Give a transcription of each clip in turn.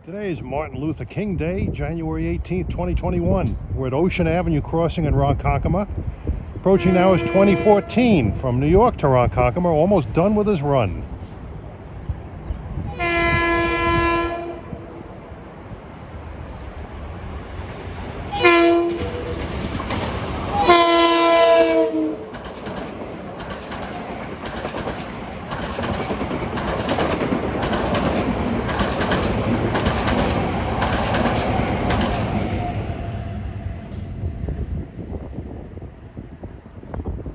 Today is Martin Luther King Day, January 18th, 2021. We're at Ocean Avenue crossing in Ronkonkoma. Approaching now is 2014 from New York to Ronkonkoma, almost done with his run.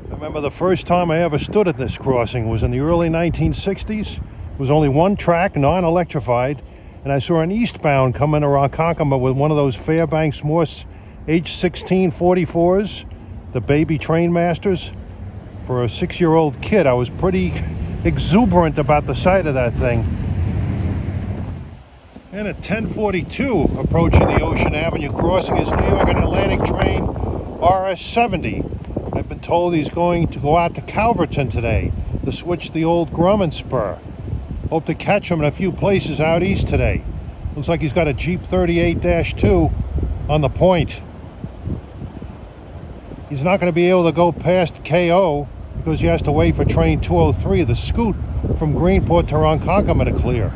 I remember the first time I ever stood at this crossing was in the early 1960s. It was only one track, non-electrified, and I saw an eastbound come into Ronkonkoma with one of those Fairbanks Morse H16 44s, the baby train masters. For a 6-year-old kid, I was pretty exuberant about the sight of that thing. And at 10:42, approaching the Ocean Avenue crossing, is New York and Atlantic train RS70. I've been told he's going to go out to Calverton today to switch the old Grumman Spur. Hope to catch him in a few places out east today. Looks like he's got a Jeep 38-2 on the point. He's not going to be able to go past KO because he has to wait for train 203, the scoot from Greenport to Ronkonkoma, to clear.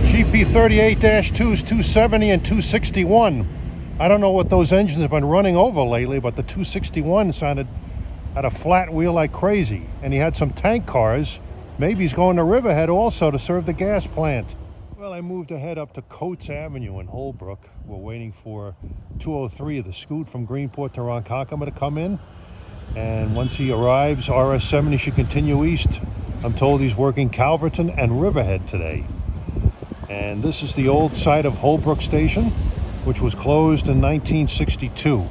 GP38-2s, 270 and 261. I don't know what those engines have been running over lately, but the 261 had a flat wheel like crazy. And he had some tank cars. Maybe he's going to Riverhead also to serve the gas plant. Well, I moved ahead up to Coates Avenue in Holbrook. We're waiting for 203, the scoot from Greenport to Ronkonkoma, to come in. And once he arrives, RS70 should continue east. I'm told he's working Calverton and Riverhead today. And this is the old site of Holbrook Station, which was closed in 1962,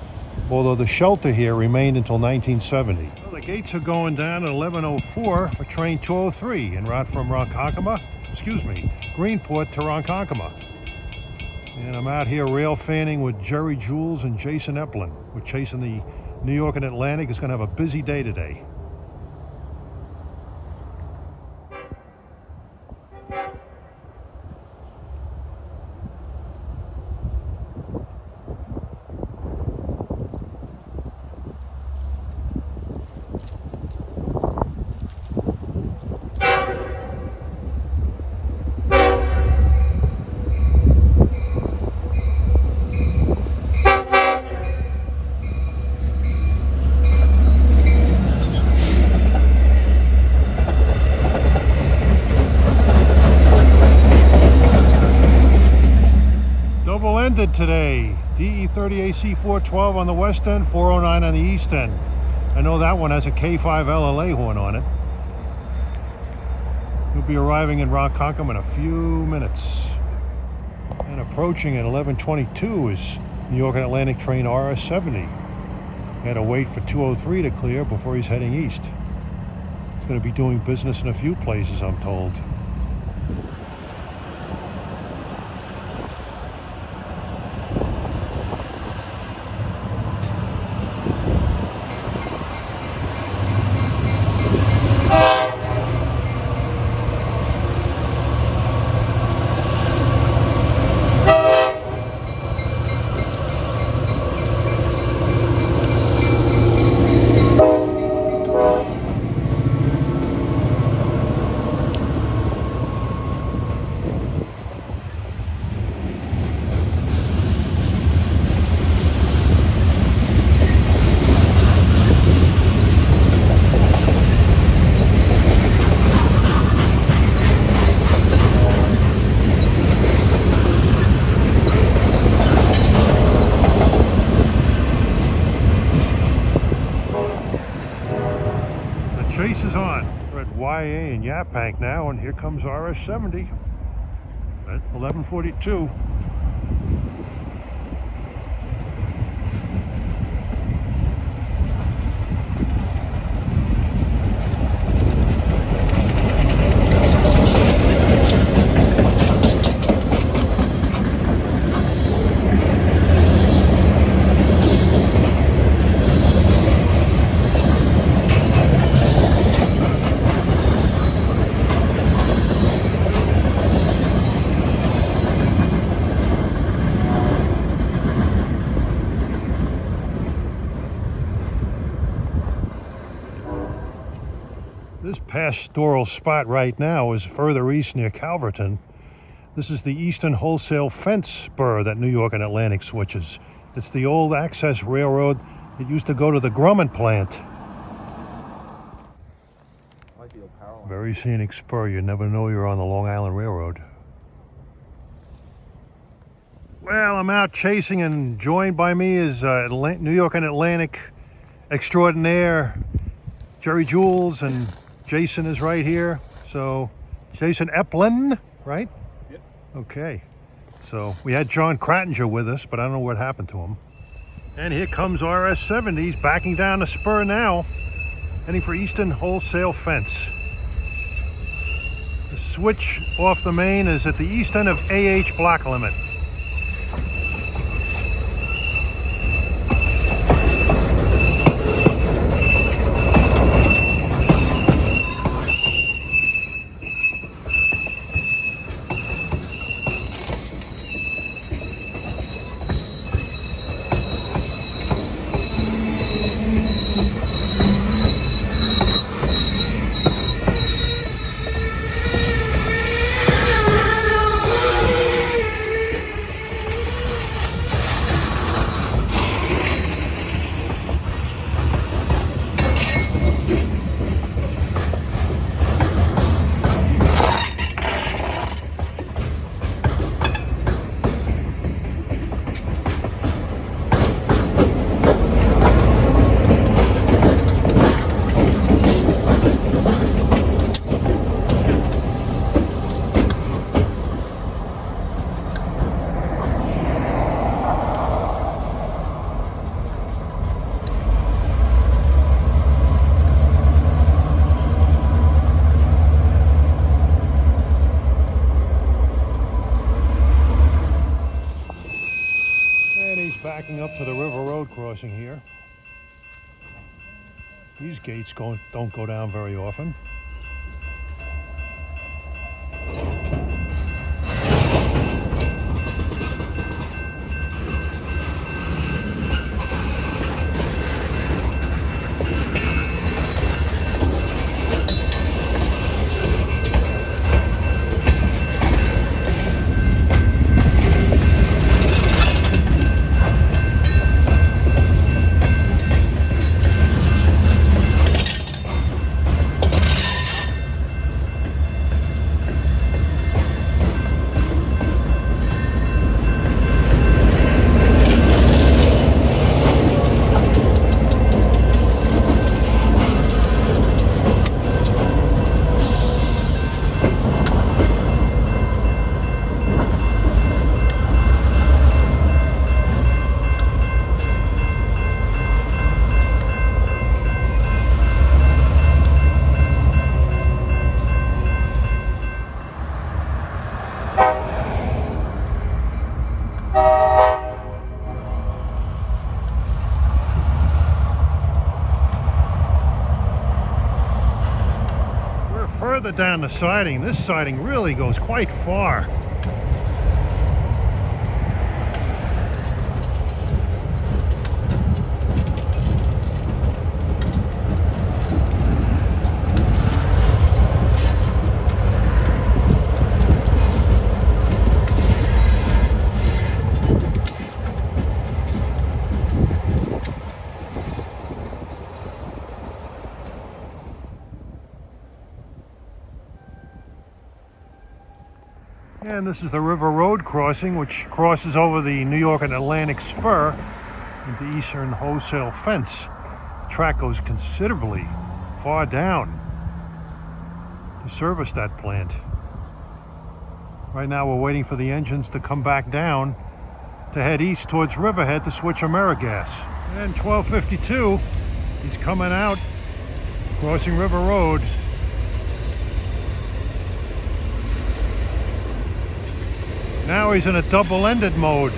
although the shelter here remained until 1970. Well, the gates are going down at 11:04 for train 203 en route from Greenport to Ronkonkoma. And I'm out here rail fanning with Jerry Jules and Jason Eplin. We're chasing the New York and Atlantic. It's going to have a busy day today. Ended today. DE30AC 412 on the west end, 409 on the east end. I know that one has a K5 LLA horn on it. We'll be arriving in Ronkonkoma in a few minutes. And approaching at 11:22 is New York and Atlantic train RS70. Had to wait for 203 to clear before he's heading east. He's going to be doing business in a few places, I'm told. NY&A and Yaphank now, and here comes RS70 at 11:42. This pastoral spot right now is further east near Calverton. This is the Eastern Wholesale Fence Spur that New York and Atlantic switches. It's the old access railroad that used to go to the Grumman plant. Very scenic spur. You never know you're on the Long Island Railroad. Well, I'm out chasing, and joined by me is New York and Atlantic extraordinaire Jerry Jules, and Jason is right here. So, Jason Eplin, right? Yep. Okay. So, we had John Krattinger with us, but I don't know what happened to him. And here comes RS70. He's backing down the spur now, heading for Eastern Wholesale Fence. The switch off the main is at the east end of AH block limit. Backing up to the River Road crossing here. These gates don't go down very often. Further down the siding, this siding really goes quite far. And this is the River Road crossing, which crosses over the New York and Atlantic Spur into Eastern Wholesale Fence. The track goes considerably far down. to service that plant. Right now we're waiting for the engines to come back down to head east towards Riverhead to switch Amerigas. And 12:52, he's coming out, crossing River Road. Now he's in a double-ended mode.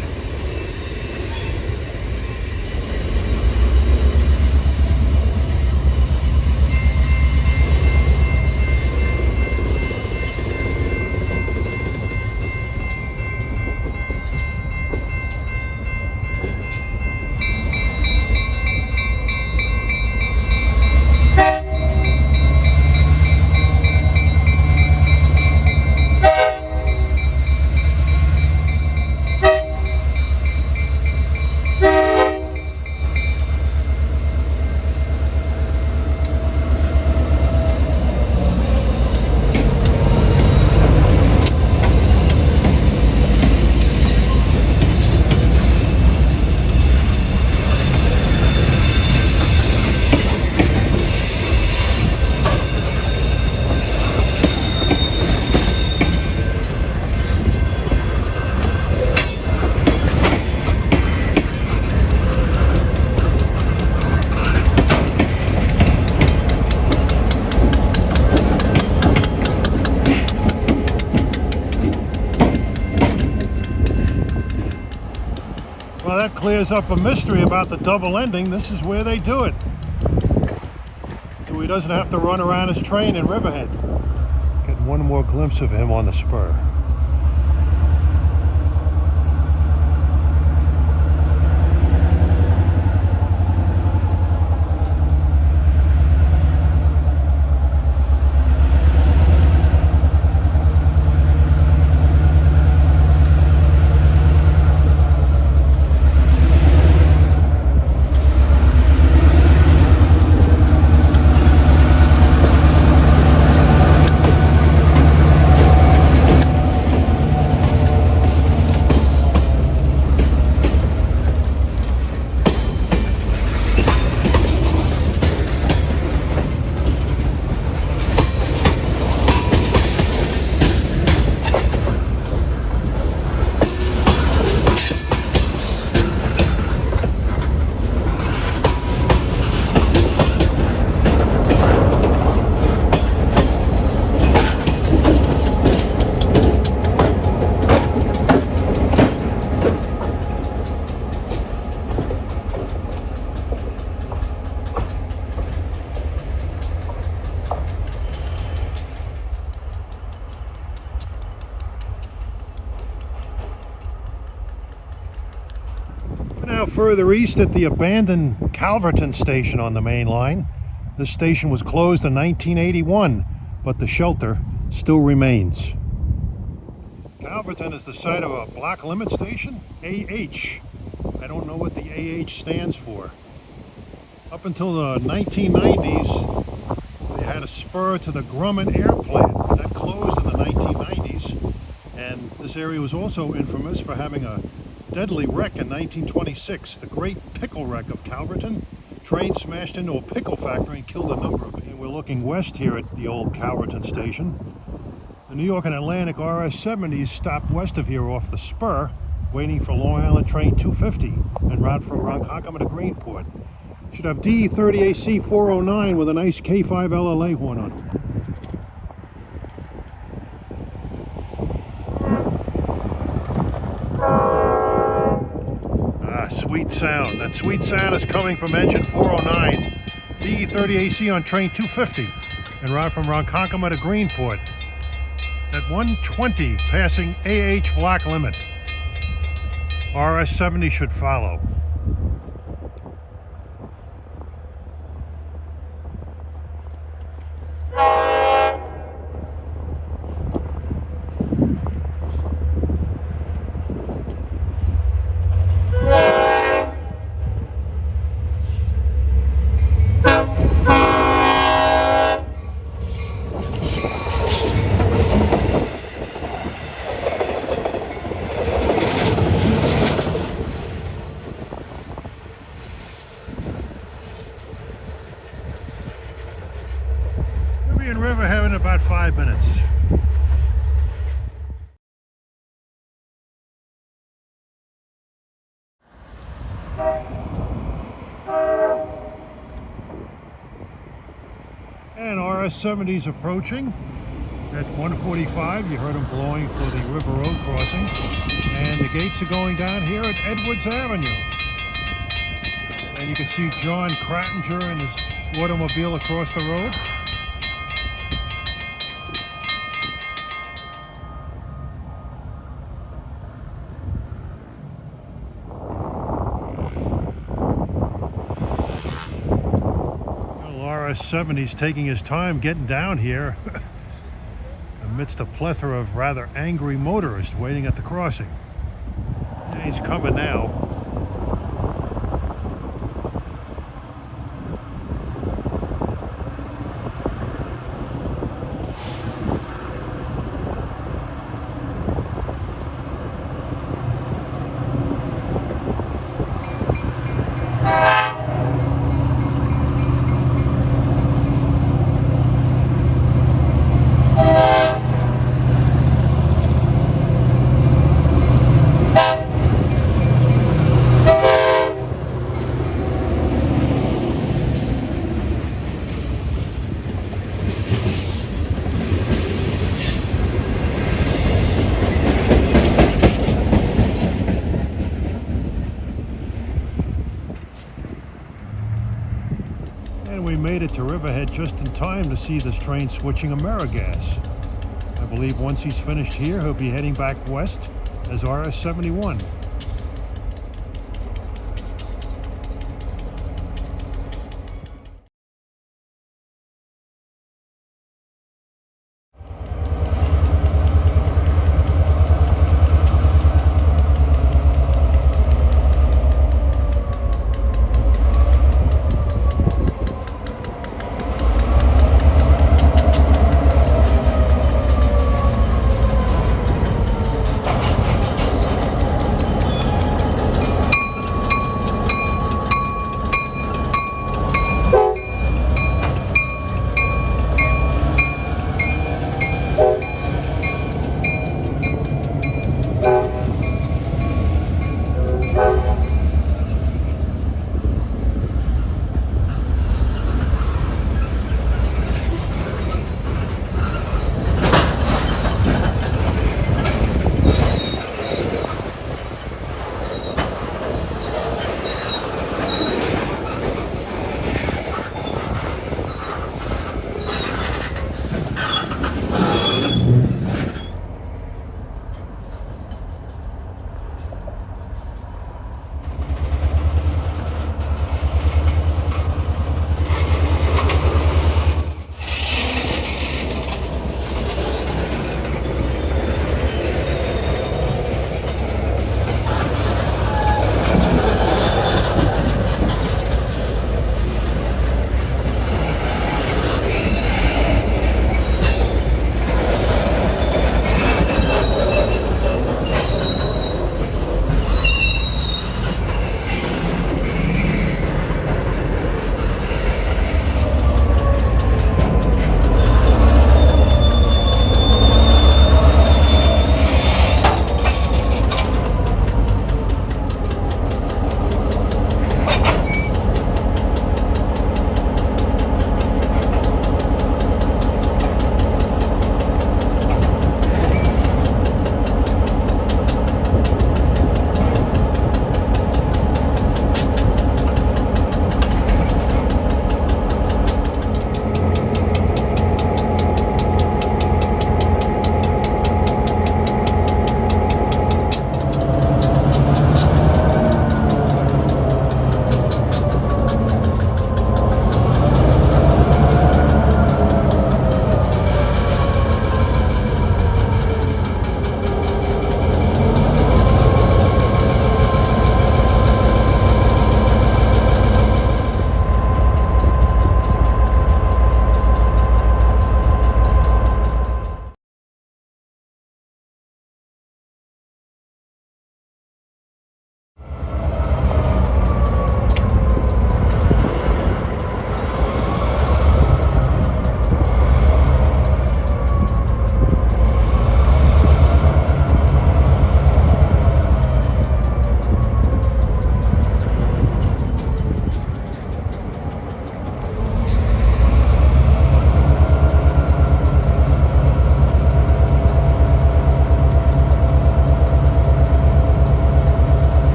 Well, that clears up a mystery about the double ending. This is where they do it. So he doesn't have to run around his train in Riverhead. Get one more glimpse of him on the spur. Now further east at the abandoned Calverton station on the main line. This station was closed in 1981, but the shelter still remains. Calverton is the site of a block limit station, AH. I don't know what the AH stands for. Up until the 1990s, they had a spur to the Grumman air plant. That closed in the 1990s, and this area was also infamous for having a deadly wreck in 1926, the Great Pickle Wreck of Calverton. Train smashed into a pickle factory and killed a number of them. And we're looking west here at the old Calverton station. The New York and Atlantic RS70s stopped west of here off the Spur, waiting for Long Island train 250 en route from Ronkonkoma to Greenport. Should have D30AC 409 with a nice K5 LLA horn on it. Sweet sound. That sweet sound is coming from engine 409, D30AC on train 250, en route from Ronkonkoma to Greenport. At 120, passing AH block limit. RS70 should follow. 5 minutes. And RS70 is approaching at 1:45. You heard them blowing for the River Road crossing. And the gates are going down here at Edwards Avenue. And you can see John Krattinger and his automobile across the road. RS70's taking his time getting down here amidst a plethora of rather angry motorists waiting at the crossing. And he's coming now. And we made it to Riverhead just in time to see this train switching Amerigas. I believe once he's finished here, he'll be heading back west as RS71.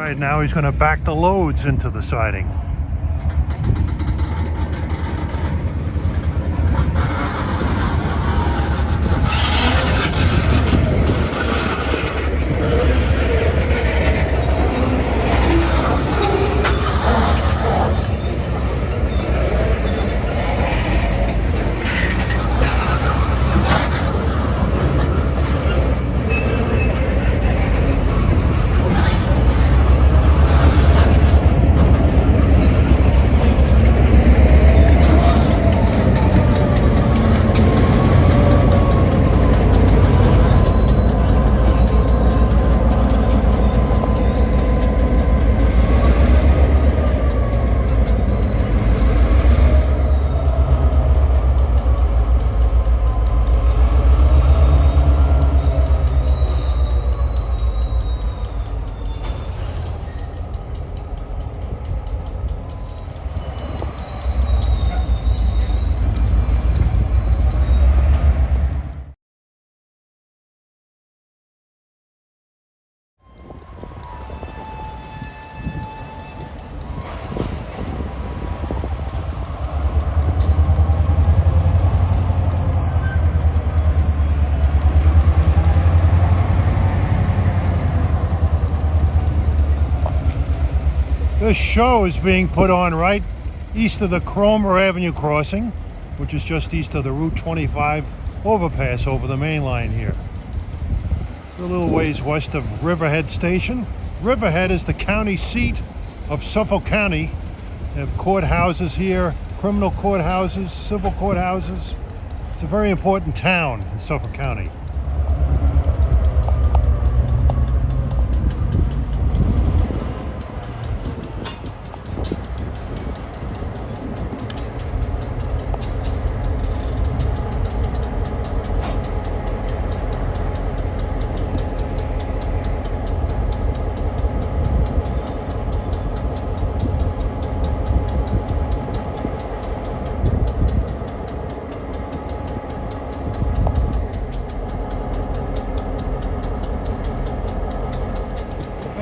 right, now he's going to back the loads into the siding. This show is being put on right east of the Cromer Avenue crossing, which is just east of the Route 25 overpass over the main line here. A little ways west of Riverhead Station. Riverhead is the county seat of Suffolk County. They have courthouses here, criminal courthouses, civil courthouses. It's a very important town in Suffolk County.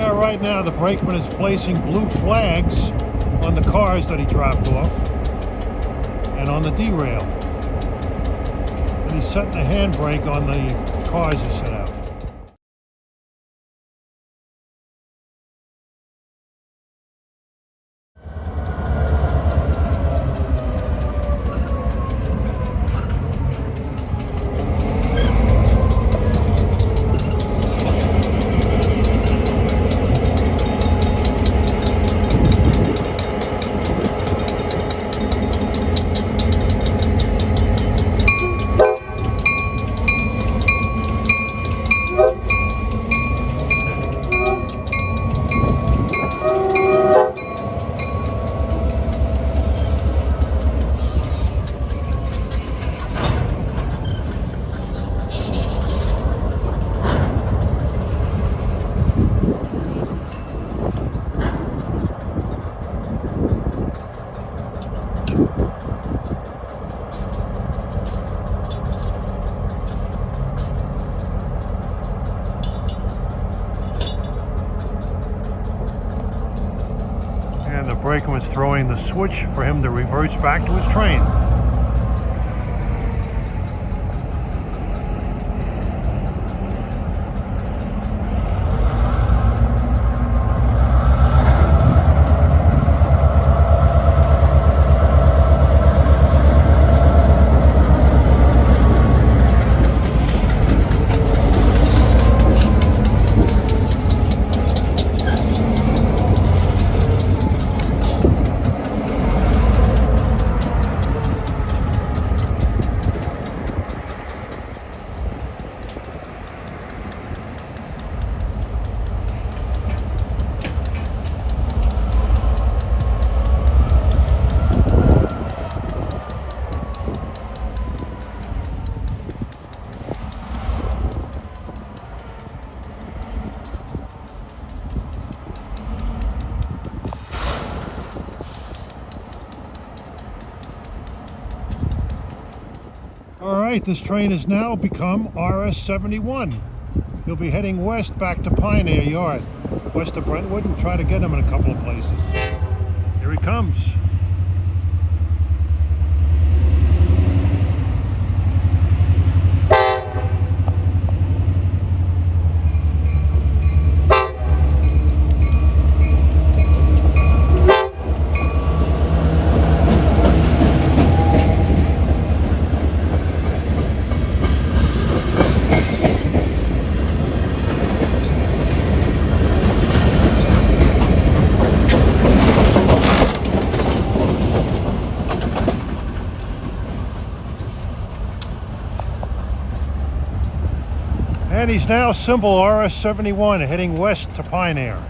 Right now the brakeman is placing blue flags on the cars that he dropped off and on the derail. And he's setting the handbrake on the cars he set out. And the brakeman was throwing the switch for him to reverse back to his train. All right, this train has now become RS71. He'll be heading west back to Pioneer Yard, west of Brentwood, and try to get him in a couple of places. Here he comes. And he's now symbol RS71 heading west to Pioneer.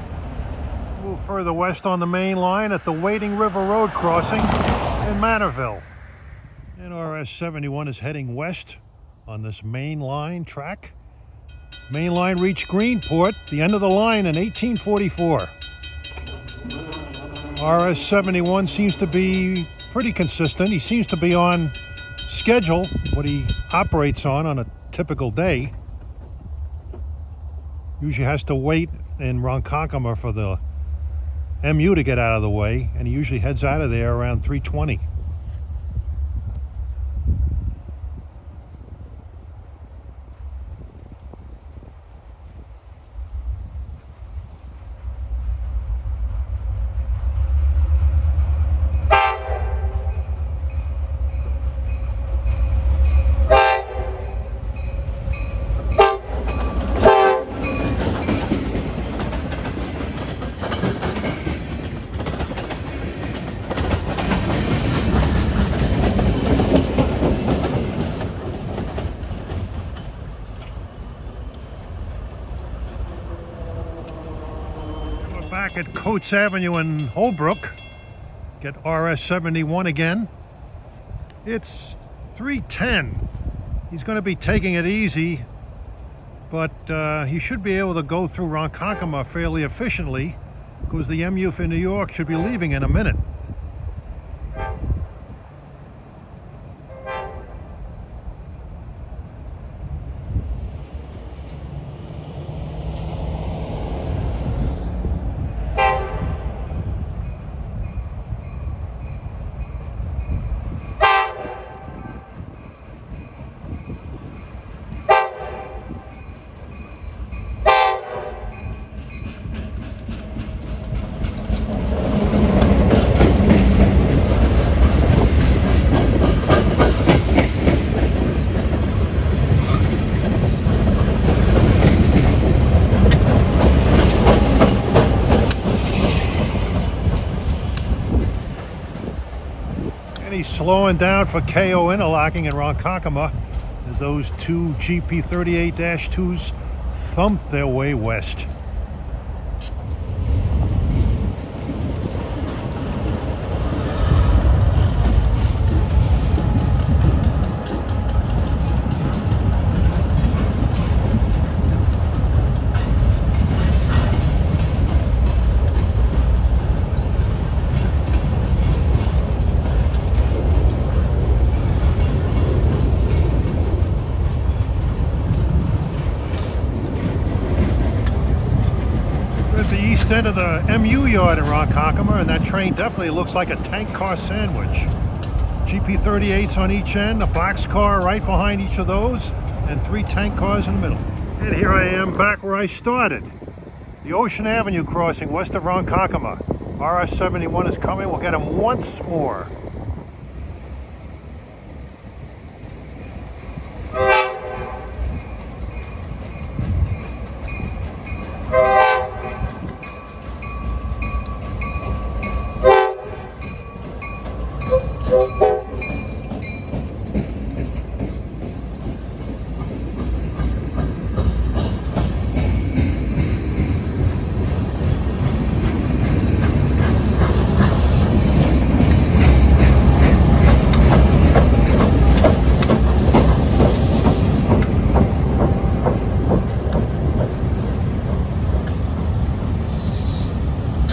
Move further west on the main line at the Wading River Road crossing in Manorville. And RS71 is heading west on this main line track. Main line reached Greenport, the end of the line, in 1844. RS71 seems to be pretty consistent. He seems to be on schedule, what he operates on a typical day. Usually has to wait in Ronkonkoma for the MU to get out of the way, and he usually heads out of there around 3:20. Back at Coates Avenue in Holbrook, get RS71 again. It's 3:10. He's going to be taking it easy, but he should be able to go through Ronkonkoma fairly efficiently because the MU for New York should be leaving in a minute. He's slowing down for KO interlocking in Ronkonkoma as those two GP38-2s thump their way west. The east end of the MU yard in Ronkonkoma, and that train definitely looks like a tank car sandwich. GP38s on each end, a box car right behind each of those, and 3 tank cars in the middle. And here I am back where I started. The Ocean Avenue crossing west of Ronkonkoma. RS71 is coming. We'll get him once more.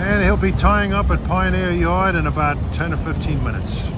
And he'll be tying up at Pioneer Yard in about 10 or 15 minutes.